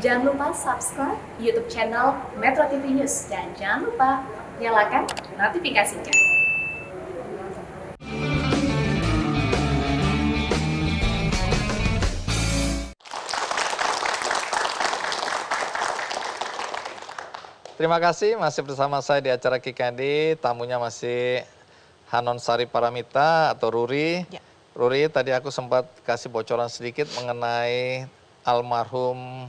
Jangan lupa subscribe YouTube channel Metro TV News dan jangan lupa nyalakan notifikasinya. Terima kasih masih bersama saya di acara Kikandi. Tamunya masih Hanon Sari Paramita atau Ruri. Ya. Ruri, tadi aku sempat kasih bocoran sedikit mengenai almarhum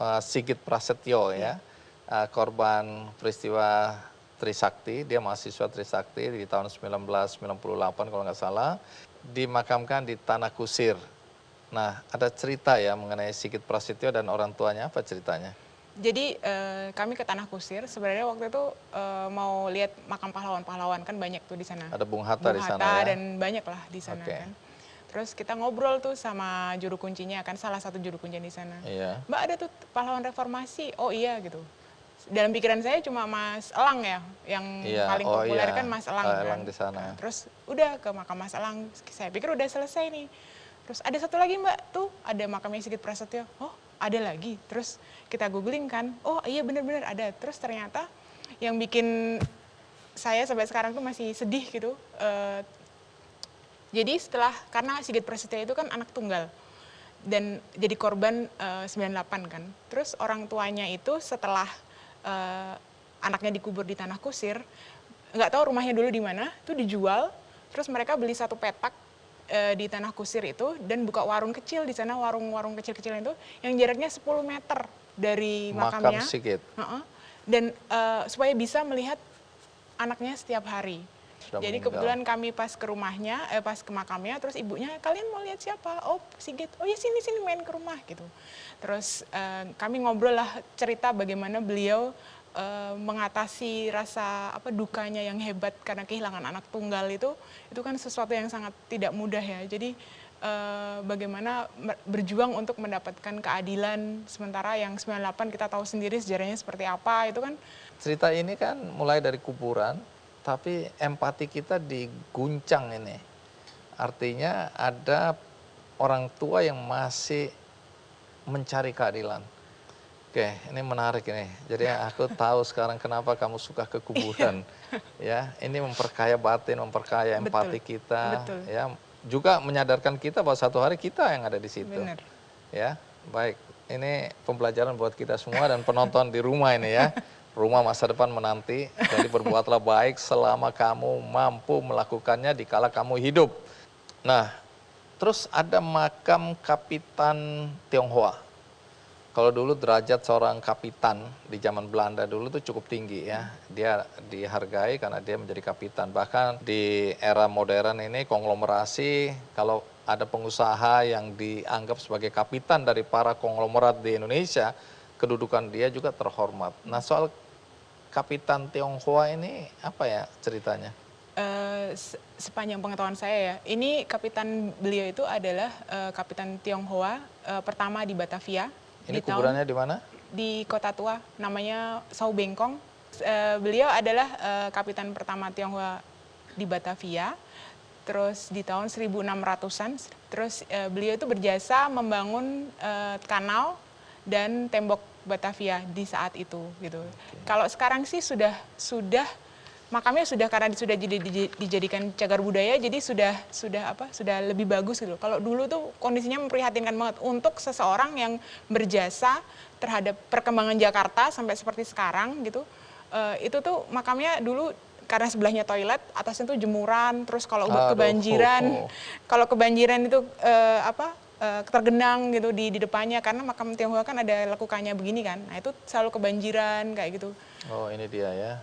Sigit Prasetyo ya, korban peristiwa Trisakti. Dia mahasiswa Trisakti di tahun 1998 kalau nggak salah, dimakamkan di Tanah Kusir. Nah, ada cerita ya mengenai Sigit Prasetyo dan orang tuanya, apa ceritanya? Jadi kami ke Tanah Kusir, sebenarnya waktu itu mau lihat makam pahlawan-pahlawan, kan banyak tuh di sana. Ada Bung Hatta di sana ya? Dan banyak lah di sana Oke. kan. Terus kita ngobrol tuh sama juru kuncinya, kan salah satu juru kunci di sana. Iya. Mbak, ada tuh pahlawan reformasi, oh iya gitu. Dalam pikiran saya cuma Mas Elang ya, yang Iya. paling Oh populer iya. kan Mas Elang kan. Elang di sana. Nah, terus udah ke makam Mas Elang, saya pikir udah selesai nih. Terus ada satu lagi Mbak, tuh ada makamnya Sigit Prasetyo. Oh ada lagi, terus kita googling kan, oh iya bener-bener ada. Terus ternyata yang bikin saya sampai sekarang tuh masih sedih gitu. Jadi karena Sigit Prasetyo itu kan anak tunggal dan jadi korban 98 kan. Terus orang tuanya itu setelah anaknya dikubur di Tanah Kusir, nggak tahu rumahnya dulu di mana, itu dijual. Terus mereka beli satu petak di Tanah Kusir itu dan buka warung kecil di sana, warung-warung kecil-kecil itu yang jaraknya 10 meter dari makamnya. Makam Sigit. Dan supaya bisa melihat anaknya setiap hari. Sudah Jadi meninggal. kebetulan kami pas ke rumahnya, pas ke makamnya, terus ibunya, kalian mau lihat siapa? Oh Sigit, oh ya sini main ke rumah gitu. Terus kami ngobrol lah cerita bagaimana beliau mengatasi rasa dukanya yang hebat karena kehilangan anak tunggal itu kan sesuatu yang sangat tidak mudah ya. Jadi bagaimana berjuang untuk mendapatkan keadilan, sementara yang 98 kita tahu sendiri sejarahnya seperti apa, itu kan. Cerita ini kan mulai dari kuburan, tapi empati kita diguncang ini. Artinya ada orang tua yang masih mencari keadilan. Oke, ini menarik ini. Jadi aku tahu sekarang kenapa kamu suka ke kuburan. Ya, ini memperkaya batin, memperkaya empati kita. Betul. Ya, juga menyadarkan kita bahwa satu hari kita yang ada di situ. Benar. Ya, baik. Ini pembelajaran buat kita semua dan penonton di rumah ini ya. Rumah masa depan menanti. Jadi berbuatlah baik selama kamu mampu melakukannya dikala kamu hidup. Nah, terus ada makam Kapitan Tionghoa. Kalau dulu derajat seorang kapitan di zaman Belanda dulu itu cukup tinggi ya. Dia dihargai karena dia menjadi kapitan. Bahkan di era modern ini konglomerasi, kalau ada pengusaha yang dianggap sebagai kapitan dari para konglomerat di Indonesia, kedudukan dia juga terhormat. Nah, soal Kapitan Tionghoa ini apa ya ceritanya? Sepanjang pengetahuan saya ya, ini kapitan beliau itu adalah Kapitan Tionghoa pertama di Batavia. Ini kuburannya di mana? Di Kota Tua, namanya Sau Bengkong. Beliau adalah kapitan pertama Tionghoa di Batavia. Terus di tahun 1600-an, terus beliau itu berjasa membangun kanal dan tembok Batavia di saat itu gitu. Kalau sekarang sih sudah makamnya karena sudah dijadikan cagar budaya, jadi sudah lebih bagus gitu. Kalau dulu tuh kondisinya memprihatinkan banget untuk seseorang yang berjasa terhadap perkembangan Jakarta sampai seperti sekarang gitu. Itu tuh makamnya dulu karena sebelahnya toilet, atasnya tuh jemuran, terus kalau kebanjiran itu tergenang gitu di depannya, karena makam Tionghoa kan ada lekukannya begini kan. Nah, itu selalu kebanjiran kayak gitu. Oh, ini dia ya.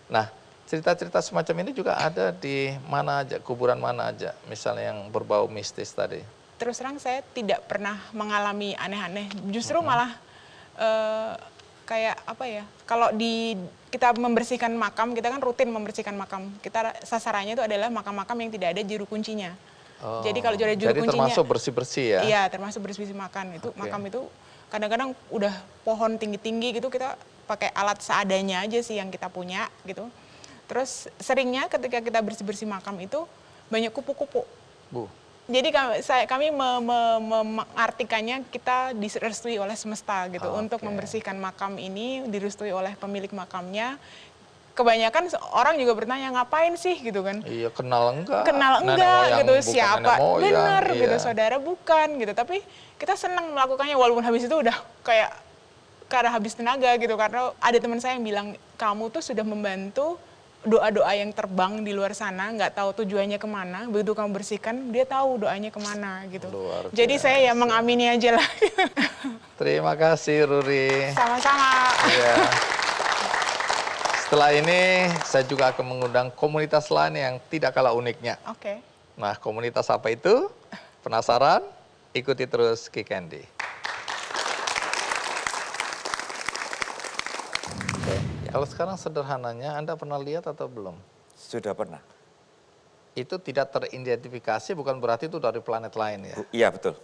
Nah, cerita-cerita semacam ini juga ada di mana aja, kuburan mana aja, misalnya yang berbau mistis tadi. Terus terang saya tidak pernah mengalami aneh-aneh, justru malah kayak apa ya, kalau kita membersihkan makam, kita kan rutin membersihkan makam, kita sasarannya itu adalah makam-makam yang tidak ada juru kuncinya. Oh, jadi kalau ada juru kuncinya, termasuk bersih-bersih ya? Iya, termasuk bersih-bersih makam itu kadang-kadang udah pohon tinggi-tinggi gitu, kita pakai alat seadanya aja sih yang kita punya gitu. Terus seringnya ketika kita bersih-bersih makam itu banyak kupu-kupu. Bu. Jadi kami mengartikannya kita direstui oleh semesta gitu untuk Oke. membersihkan makam ini, direstui oleh pemilik makamnya. Kebanyakan orang juga bertanya ngapain sih gitu kan? Iya, kenal enggak? Kenal Nenek enggak moyang gitu, bukan siapa nenek moyang, bener iya. gitu, saudara bukan gitu. Tapi kita senang melakukannya walaupun habis itu udah kayak karena habis tenaga gitu. Karena ada teman saya yang bilang kamu tuh sudah membantu doa-doa yang terbang di luar sana, nggak tahu tujuannya kemana. Begitu kamu bersihkan, dia tahu doanya kemana gitu. Luar Jadi saya ya biasa. mengamini aja lah. Terima kasih Ruri. Sama-sama. Iya. Setelah ini saya juga akan mengundang komunitas lain yang tidak kalah uniknya. Oke. Nah, komunitas apa itu? Penasaran? Ikuti terus Ki Candy. Oke. Kalau sekarang sederhananya, Anda pernah lihat atau belum? Sudah pernah. Itu tidak teridentifikasi bukan berarti itu dari planet lain ya. Iya, betul.